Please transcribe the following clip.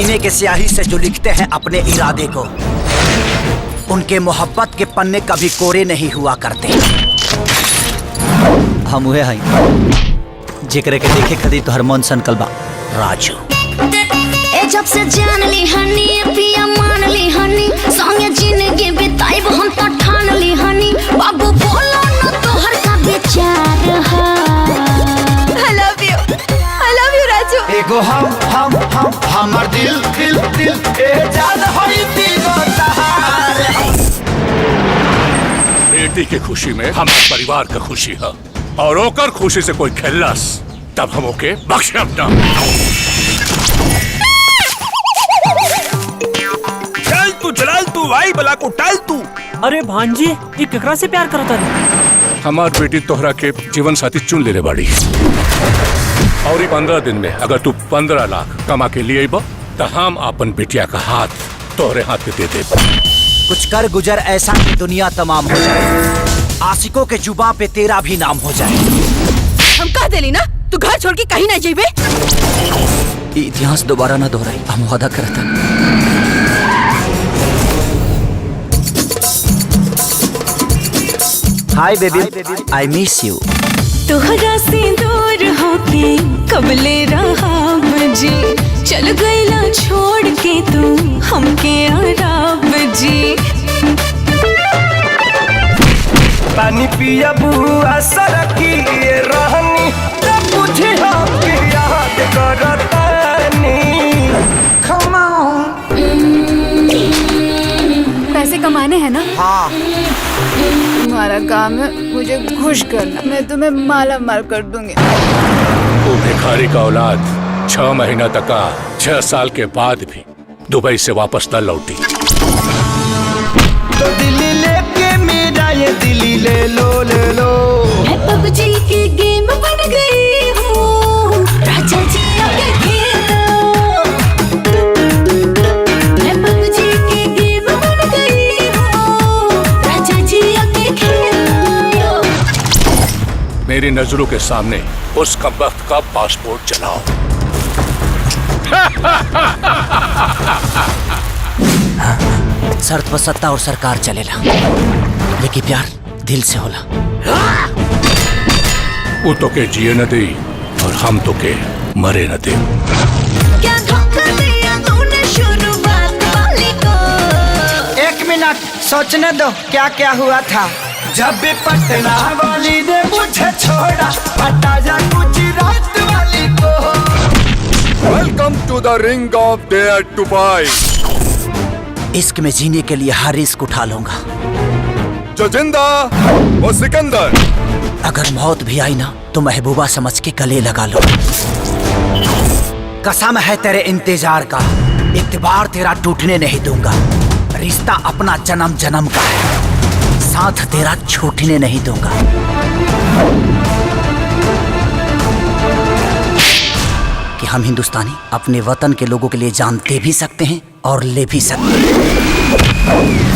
सीने के स्याही से जो लिखते हैं अपने इरादे को, उनके मोहब्बत के पन्ने कभी कोरे नहीं हुआ करते। हम हुए हैं जिक्र के देखे खदी तो हर मन संकल बा राजू। ए जब से जान ली हनी पिया मान ली हनी, संगे जिंदगी बिताइब हम तो ठान ली हनी। बाबू बोलो न तोहर का विचार है। I love you Raju. एगो हम हमर दिल दिल दिल ए जान होई तीनों तहार। बेटी की खुशी में हमारे परिवार का खुशी है, और ओकर खुशी से कोई खेलस तब हम ओके बख्शब ना। चल तू भाई बला को टाल तू। अरे भांजी ये केकरा से प्यार करता है? हमार बेटी तोहरा के जीवन साथी चुन ले बाड़ी, और 15 दिन में अगर तू 15 लाख कमा के लिए तो हम अपन बेटिया का हाथ तोहरे हाथ पे दे दे। कुछ कर गुजर ऐसा कि दुनिया तमाम हो जाए, आशिकों के जुबा पे तेरा भी नाम हो जाए। हम कह देली ना तू घर छोड़ के कहीं नहीं जेबे। इतिहास दोबारा ना दोहराई, हम वादा करता। Hi baby, I miss you. तोहरा से दूर होके कबले रहा जी, चल गईला छोड़ के तू हमके आराम जी। पानी पिया बुआ सरकी रहनी तब मुझे हमके याद करतानी। पैसे कमाने हैं ना? हाँ। तुम्हारा काम है मुझे खुश करना, मैं तुम्हें माला माल कर दूंगी। वो भिखारी का औलाद 6 महीना तक 6 साल के बाद भी दुबई से वापस न लौटी। तो दिल्ली लेके मेरा ये दिल्ली ले लो ले लो। मैं पबजी की गेम बन गई हूँ राजा जी आके खेलो। मैं पबजी की गेम बन गई हूँ राजा जी आके खेलो। मेरी नजरों के सामने उस कमबख्त का पासपोर्ट जलाओ। शर्त पर सत्ता और सरकार चलेला, लेकिन प्यार दिल से होला। वो तो के जिए न दे और हम तो के मरे न दे। क्या धोखा दिया तूने शुरुआत वाली को। 1 मिनट सोचने दो क्या क्या हुआ था। जब भी पटना वाली ने मुझे छोड़ा, हटा जा गुजरात वाली को। Welcome to the ring of dare to fight. इश्क में जीने के लिए हर रिस्क उठा लूंगा। जो जिंदा वो सिकंदर। अगर मौत भी आई ना तो महबूबा समझ के गले लगा लो। कसम है तेरे इंतजार का, इत्तेबार तेरा टूटने नहीं दूंगा। रिश्ता अपना जन्म जन्म का है, साथ तेरा छूटने नहीं दूंगा। कि हम हिंदुस्तानी अपने वतन के लोगों के लिए जान दे भी सकते हैं और ले भी सकते हैं।